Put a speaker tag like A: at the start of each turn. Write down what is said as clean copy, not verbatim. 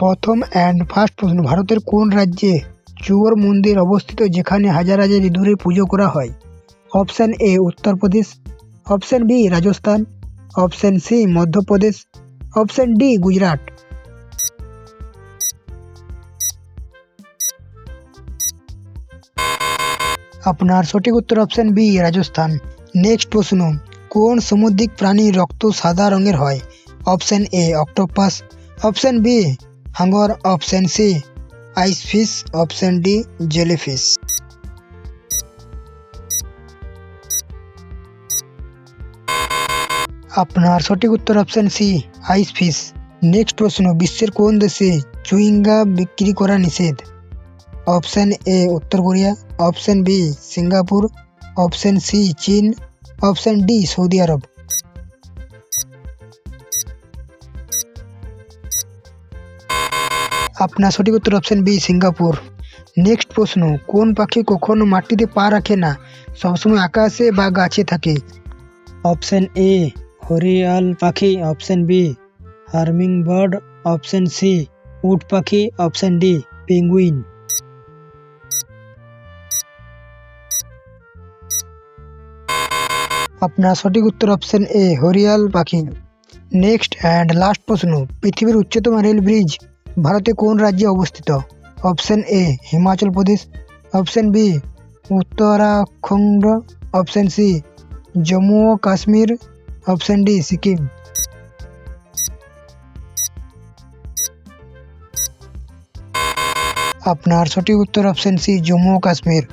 A: প্রথম and first প্রশ্ন, ভারতের কোন রাজ্যে চুয়োর মন্দির অবস্থিত যেখানে হাজার হাজার ইঁদুরের পুজো করা হয়? Option A Uttar Pradesh, option B Rajasthan, option C Madhya Pradesh, option D Gujarat. আপনার সঠিক উত্তর অপশান বি রাজস্থান। নেক্সট প্রশ্ন, কোন সামুদ্রিক প্রাণীর রক্ত সাদা রঙের হয়? Option A octopus, option B হাঙর, option C ice fish, option D jellyfish. আপনার সঠিক উত্তর option C ice fish. Next প্রশ্ন, বিশ্বের কোন দেশে চুইংগাম বিক্রি করা নিষেধ? অপশান এ উত্তর Korea, option B Singapore, option C চীন, অপশান ডি সৌদি আরব। আপনার সঠিক উত্তর অপশান বি সিঙ্গাপুর। নেক্সট প্রশ্ন, কোন পাখি কখনো মাটিতে পা রাখে না, সবসময় আকাশে বা গাছে থাকে? অপশান এ হরিয়াল পাখি, অপশান বি হার্মিং বার্ড, অপশান সি উট পাখি, অপশান ডি পেঙ্গুইন। আপনার সঠিক উত্তর অপশান এ হরিয়াল পাখি। নেক্সট অ্যান্ড লাস্ট প্রশ্ন, পৃথিবীর উচ্চতম রেল ব্রিজ ভারতে কোন রাজ্যে অবস্থিত? Option A Himachal Pradesh, option B Uttarakhand, option C Jammu ও কাশ্মীর, অপশান ডি সিকিম। আপনার সঠিক উত্তর অপশান সি জম্মু ও কাশ্মীর।